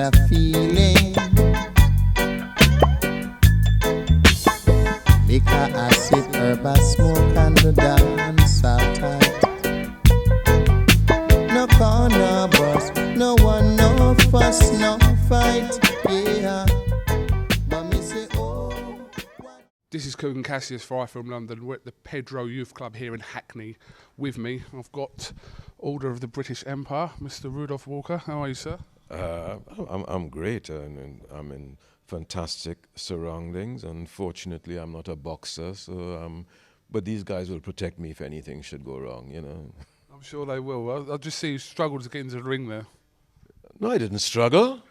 a feeling. Liquor, acid, herb, a smoke, and the dance are tight. No corner bus, no one, no fuss, no fight. Yeah, but me say, oh. This is Kugan Cassius for iFILM London. We're at the Pedro Youth Club here in Hackney. With me, I've got Order of the British Empire, Mr. Rudolph Walker. How are you, sir? I'm great, and I'm in fantastic surroundings. Unfortunately, I'm not a boxer, so but these guys will protect me if anything should go wrong, you know. I'm sure they will. I'll just see you struggled to get into the ring there. No, I didn't struggle.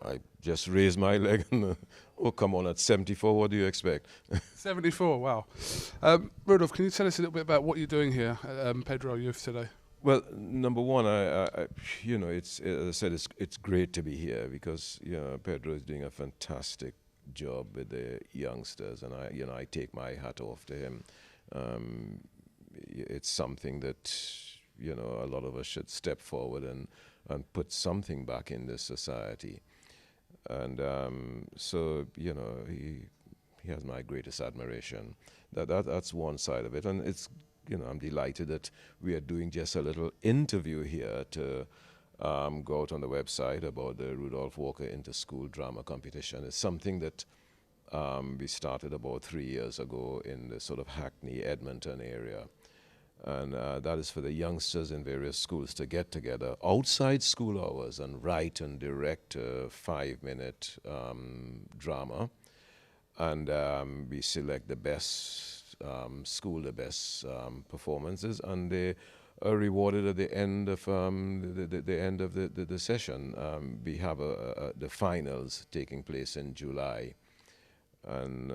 I just raised my leg and, oh, come on, at 74, what do you expect? 74, wow. Rudolph, can you tell us a little bit about what you're doing here at Pedro Youth today? Well, number one, I you know, it's, as I said, it's great to be here because, you know, Pedro is doing a fantastic job with the youngsters, and I take my hat off to him. It's something that, you know, a lot of us should step forward and put something back in this society. And so, you know, he has my greatest admiration. That's one side of it, and it's, you know, I'm delighted that we are doing just a little interview here to go out on the website about the Rudolph Walker Inter-School Drama Competition. It's something that we started about 3 years ago in the sort of Hackney, Edmonton area. And that is for the youngsters in various schools to get together outside school hours and write and direct a 5-minute drama. And we select the best school, the best performances, and they are rewarded at the end of the session. We have the finals taking place in July. And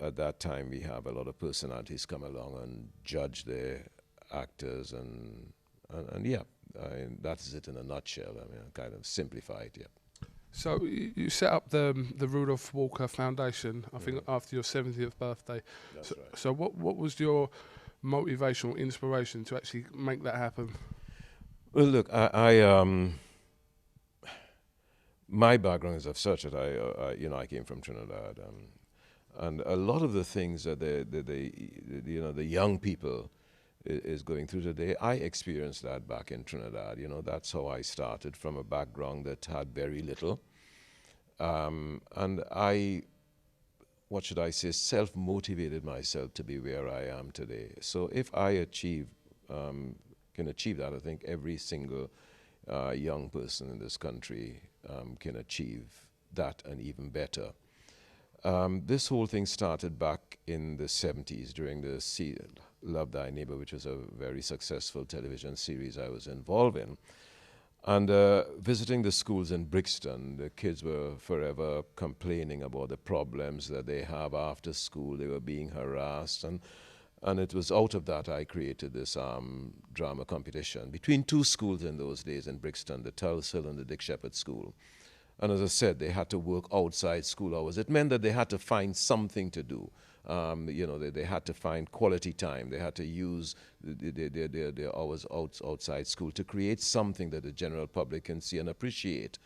at that time, we have a lot of personalities come along and judge the actors, and yeah, that is it in a nutshell. I mean, kind of simplified, yeah. So you set up the Rudolph Walker Foundation, I think, after your 70th birthday. That's right. So what was your motivational inspiration to actually make that happen? Well, look, my background is of such that I came from Trinidad, and a lot of the things that the young people is going through today, I experienced that back in Trinidad. You know, that's how I started, from a background that had very little, and I, what should I say, self-motivated myself to be where I am today. So if I can achieve that, I think every single young person in this country can achieve that and even better. This whole thing started back in the 70s during the Love Thy Neighbor, which was a very successful television series I was involved in. And visiting the schools in Brixton, the kids were forever complaining about the problems that they have after school. They were being harassed, and it was out of that I created this drama competition between two schools in those days in Brixton, the Tulse Hill and the Dick Shepherd School. And as I said, they had to work outside school hours. It meant that they had to find something to do. You know, they had to find quality time. They had to use their hours outside school to create something that the general public can see and appreciate.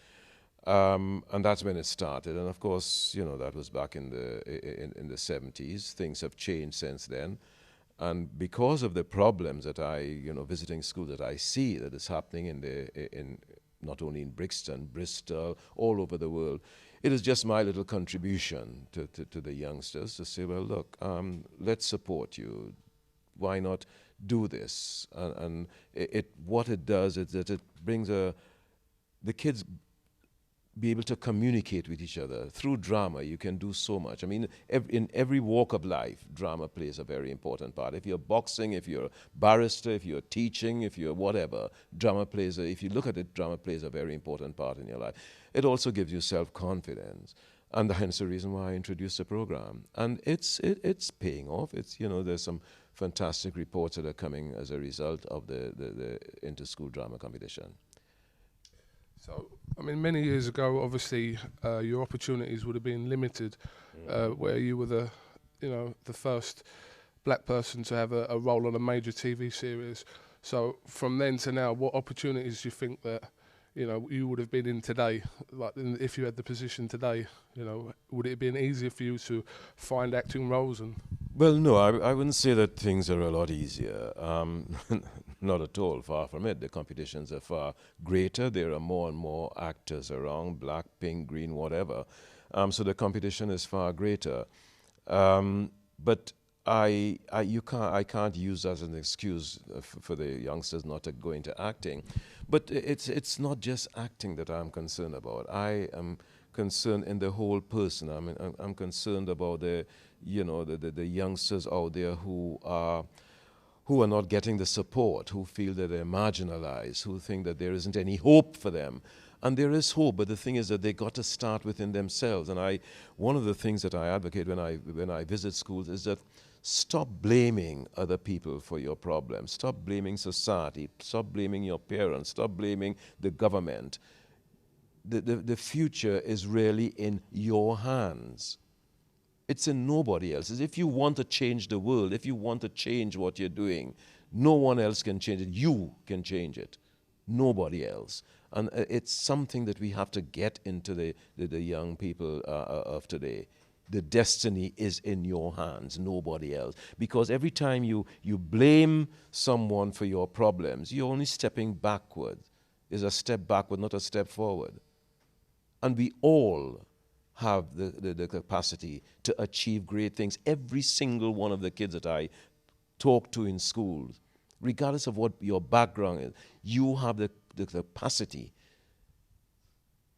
And that's when it started. And of course, you know, that was back in the 70s. Things have changed since then. And because of the problems that visiting schools that I see that is happening in not only in Brixton, Bristol, all over the world, it is just my little contribution to the youngsters to say, well, look, let's support you. Why not do this? And what it does is that it brings the kids be able to communicate with each other. Through drama, you can do so much. I mean, in every walk of life, drama plays a very important part. If you're boxing, if you're a barrister, if you're teaching, if you're whatever, if you look at it, drama plays a very important part in your life. It also gives you self-confidence. And hence the reason why I introduced the program. And it's paying off. There's some fantastic reports that are coming as a result of the inter-school drama competition. So, I mean, many years ago, obviously, your opportunities would have been limited, where you were the first black person to have a role on a major TV series. So, from then to now, what opportunities do you think that you would have been in today? Like, if you had the position today, would it have been easier for you to find acting roles? And Well, no, I wouldn't say that things are a lot easier. Not at all, far from it. The competitions are far greater. There are more and more actors around, black, pink, green, whatever. So the competition is far greater. But I can't use that as an excuse for the youngsters not to go into acting. But it's not just acting that I'm concerned about. I am concerned in the whole person. I mean, I'm concerned about the youngsters out there who are not getting the support, who feel that they're marginalized, who think that there isn't any hope for them. And there is hope, but the thing is that they got to start within themselves. And one of the things that I advocate when I visit schools is that stop blaming other people for your problems. Stop blaming society. Stop blaming your parents. Stop blaming the government. The future is really in your hands. It's in nobody else's. If you want to change the world, if you want to change what you're doing, no one else can change it. You can change it. Nobody else. And it's something that we have to get into the young people of today. The destiny is in your hands, nobody else. Because every time you blame someone for your problems, you're only stepping backward. It's a step backward, not a step forward. And we all have the capacity to achieve great things. Every single one of the kids that I talk to in schools, regardless of what your background is, you have the capacity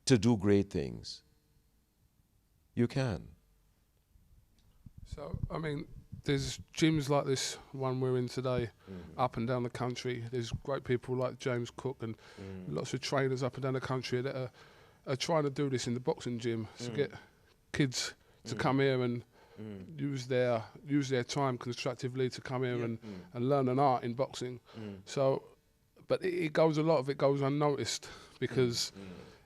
to do great things. You can. so, I mean, there's gyms like this one we're in today, up and down the country. There's great people like James Cook and lots of trainers up and down the country that are trying to do this in the boxing gym to get kids to come here and use their time constructively to come here and learn an art in boxing. So, but a lot of it goes unnoticed because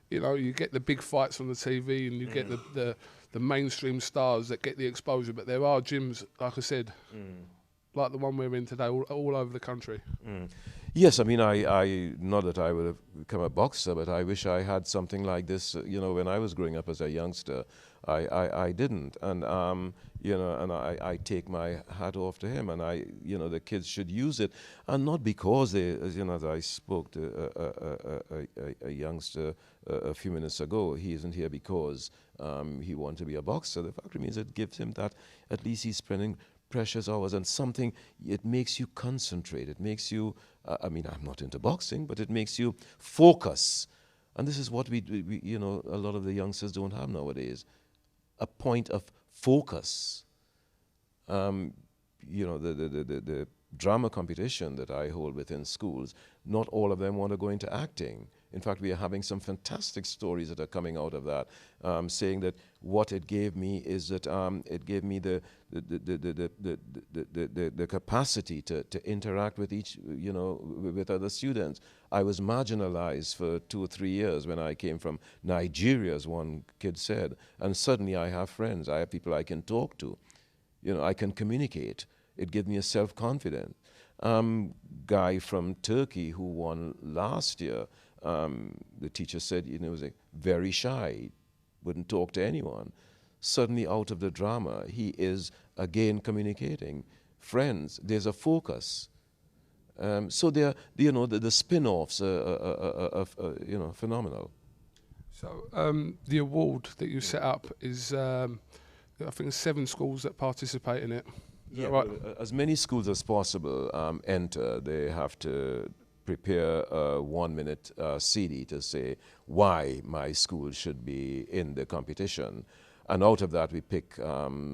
you get the big fights on the TV and you get the mainstream stars that get the exposure. But there are gyms, like I said, like the one we're in today, all over the country. Yes, I mean, I not that I would have become a boxer, but I wish I had something like this. When I was growing up as a youngster, I didn't, and and I take my hat off to him, and the kids should use it, and not because as I spoke to a youngster a few minutes ago. He isn't here because he wanted to be a boxer. The fact remains it gives him that at least he's spending precious hours and something. It makes you concentrate. It makes you. I'm not into boxing, but it makes you focus. And this is what we a lot of the youngsters don't have nowadays. A point of focus. The drama competition that I hold within schools, not all of them want to go into acting. In fact, we are having some fantastic stories that are coming out of that, saying that what it gave me is that it gave me the capacity to interact with with other students. I was marginalized for 2 or 3 years when I came from Nigeria, as one kid said, and suddenly I have friends. I have people I can talk to. I can communicate. It gives me a self-confidence. Guy from Turkey who won last year, the teacher said, he was very shy, wouldn't talk to anyone. Suddenly out of the drama, he is again communicating. Friends, there's a focus. So the spin-offs are phenomenal. So the award that you set up is, I think, 7 schools that participate in it. Yeah, right? As many schools as possible enter. They have to prepare a 1-minute CD to say why my school should be in the competition. And out of that, we pick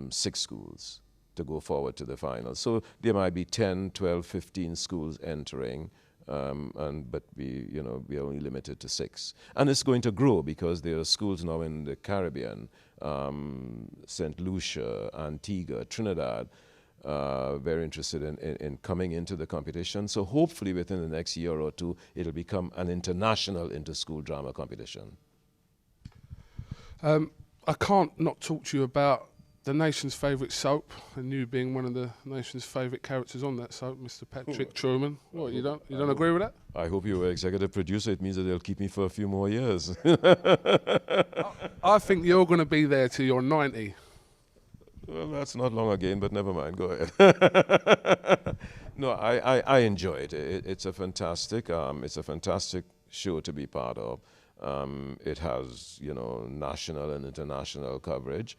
6 schools to go forward to the final. So there might be 10, 12, 15 schools entering, but we are only limited to 6. And it's going to grow because there are schools now in the Caribbean, St. Lucia, Antigua, Trinidad, very interested in coming into the competition. So hopefully within the next year or 2, it'll become an international inter-school drama competition. I can't not talk to you about the nation's favourite soap, and you being one of the nation's favourite characters on that soap, Mr. Patrick Truman. What, you don't agree with that? I hope you were executive producer. It means that they'll keep me for a few more years. I think you're going to be there till you're 90. Well, that's not long again, but never mind. Go ahead. No, I enjoy it. It's a fantastic show to be part of. It has, national and international coverage.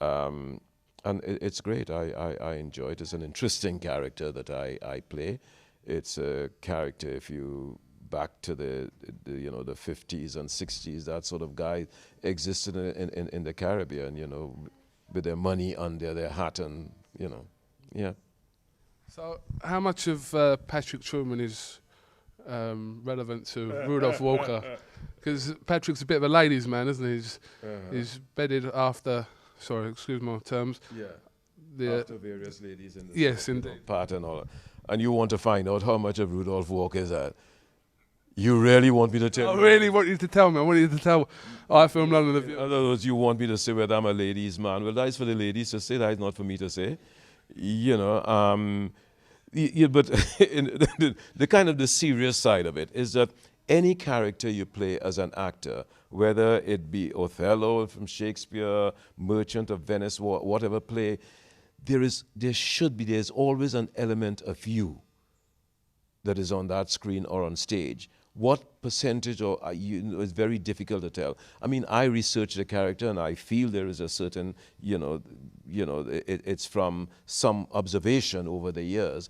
And it's great. I enjoy it. It's an interesting character that I play. It's a character, if you back to the 50s and 60s, that sort of guy existed in the Caribbean, with their money under their hat and, yeah. So how much of Patrick Truman is relevant to Rudolph Walker? Because Patrick's a bit of a ladies' man, isn't he? He's bedded after, sorry, excuse my terms. Yeah, after various ladies in the yes, indeed. part and all that. And you want to find out how much of Rudolph Walker is that? You really want me to tell you? I really want you to tell me. I want you to tell iFILM London. In other words, you want me to say whether I'm a ladies' man. Well, that's for the ladies to say. That is not for me to say. But the kind of the serious side of it is that any character you play as an actor, whether it be Othello from Shakespeare, Merchant of Venice, whatever play, there's always an element of you that is on that screen or on stage. What percentage is very difficult to tell. I mean, I research the character and I feel there is a certain, it's from some observation over the years.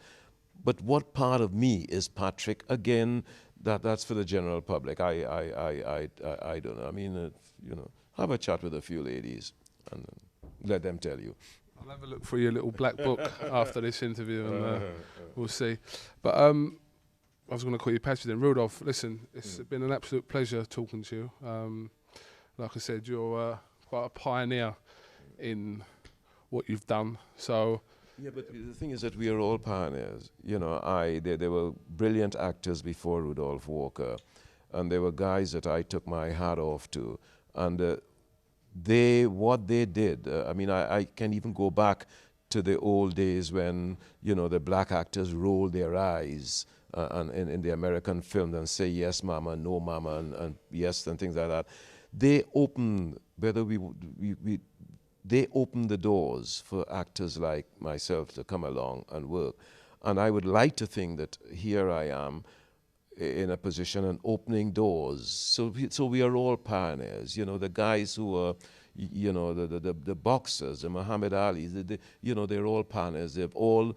But what part of me is Patrick? Again, that's for the general public. I don't know. I mean, have a chat with a few ladies and let them tell you. I'll have a look through your little black book after this interview and we'll see. But I was going to call you Patrick then. Rudolph, listen, it's been an absolute pleasure talking to you. Like I said, you're quite a pioneer in what you've done. So. Yeah, but the thing is that we are all pioneers. There were brilliant actors before Rudolph Walker, and there were guys that I took my hat off to. And what they did, I can even go back to the old days when, the black actors rolled their eyes and in the American film and say, yes, mama, no, mama, and yes, and things like that. They opened, they opened the doors for actors like myself to come along and work. And I would like to think that here I am in a position and opening doors. So we are all pioneers. The guys who are, the boxers, the Muhammad Alis, they're all pioneers. They've all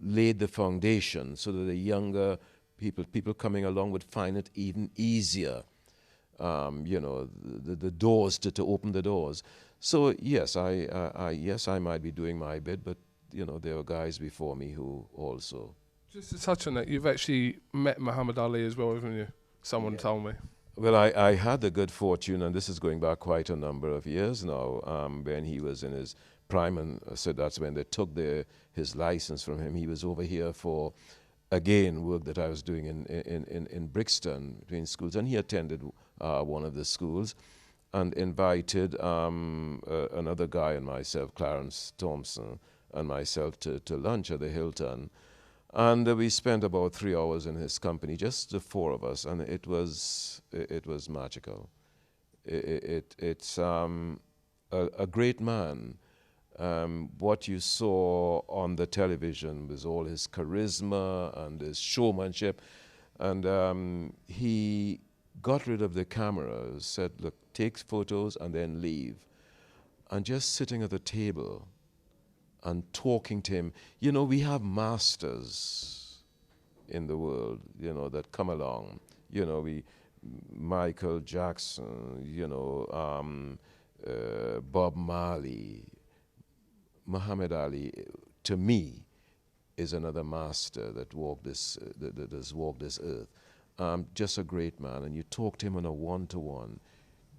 laid the foundation so that the younger people coming along would find it even easier, the doors, to open the doors. So yes, I might be doing my bit, but there are guys before me who also. Just to touch on that, you've actually met Muhammad Ali as well, haven't you? Someone told me. Well, I had the good fortune, and this is going back quite a number of years now, when he was in his prime, and so that's when they took his license from him. He was over here for, again, work that I was doing in Brixton between schools, and he attended one of the schools and invited another guy and myself, Clarence Thompson, and myself to lunch at the Hilton. And we spent about 3 hours in his company, just the four of us, and it was magical. It's a great man. What you saw on the television was all his charisma and his showmanship, and he got rid of the cameras, said, look, take photos and then leave. And just sitting at the table and talking to him. We have masters in the world, that come along. Michael Jackson, Bob Marley, Muhammad Ali, to me, is another master that has walked this earth. Just a great man. And you talk to him on a one-to-one,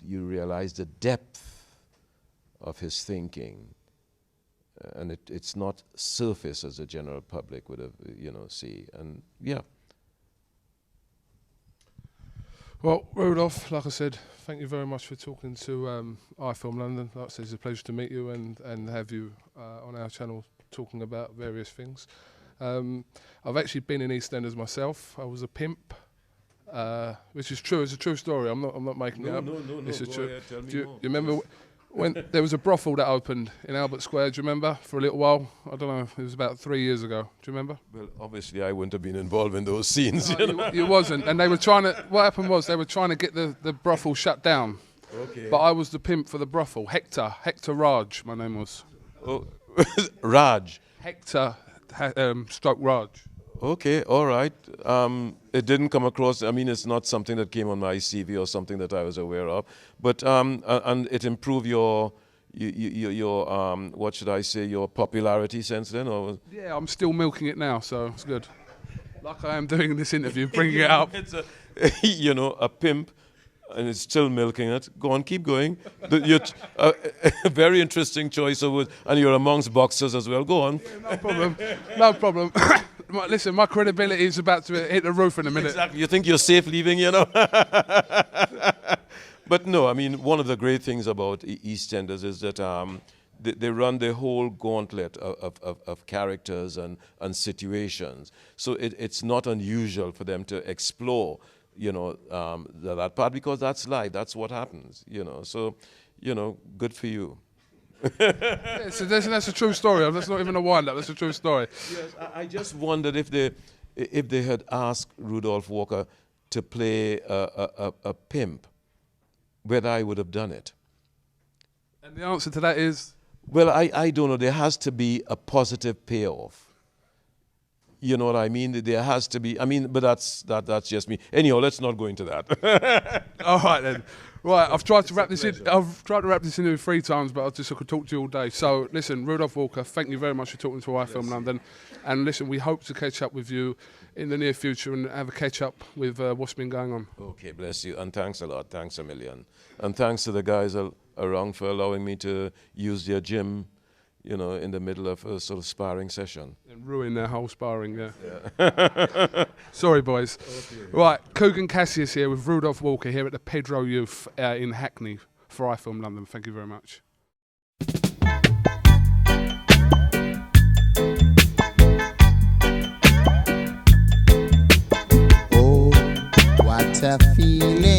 you realize the depth of his thinking. And it's not surface as the general public would have, see. And yeah. Well, Rudolph, like I said, thank you very much for talking to iFILM London. Like I said, it's a pleasure to meet you and have you on our channel talking about various things. I've actually been in EastEnders myself. I was a pimp, which is true. It's a true story. I'm not making it up. No. It's a Go true. ahead, tell me You more. remember when there was a brothel that opened in Albert Square? Do you remember? For a little while. I don't know. It was about 3 years ago. Do you remember? Well, obviously, I wouldn't have been involved in those scenes. No, you wasn't. And they were trying to. What happened was they were trying to get the brothel shut down. Okay. But I was the pimp for the brothel. Hector Raj, my name was. Oh, Raj. Hector, stroke Raj. Okay, all right. It didn't come across. I mean, it's not something that came on my CV or something that I was aware of. But and it improved your what should I say, your popularity since then, or? Yeah, I'm still milking it now, so it's good. Like I am doing in this interview, bringing it up. It's a pimp, and it's still milking it. Go on, keep going. A very interesting choice of words, and you're amongst boxers as well. Go on. No problem. No problem. Listen, my credibility is about to hit the roof in a minute. Exactly. You think you're safe leaving, But no, I mean, one of the great things about EastEnders is that they run the whole gauntlet of characters and situations. So it's not unusual for them to explore, that part, because that's life. That's what happens, So, good for you. Yeah, so that's a true story. That's not even a wind-up. That's a true story. Yes, I just wondered if they had asked Rudolph Walker to play a pimp, whether I would have done it. And the answer to that is? Well, I don't know. There has to be a positive payoff. You know what I mean? There has to be. I mean, but that's just me. Anyhow, let's not go into that. All right then. Right, I've tried to wrap this in. I've tried to wrap this in 3 times, but I could talk to you all day. So listen, Rudolph Walker, thank you very much for talking to iFILM London. And listen, we hope to catch up with you in the near future and have a catch up with what's been going on. Okay, bless you, and thanks a lot. Thanks a million, and thanks to the guys around for allowing me to use their gym, in the middle of a sort of sparring session. And ruin their whole sparring, yeah. Sorry, boys. Okay. Right, Kugan Cassius here with Rudolph Walker here at the Pedro Youth in Hackney for iFILM London. Thank you very much. Oh, what a feeling.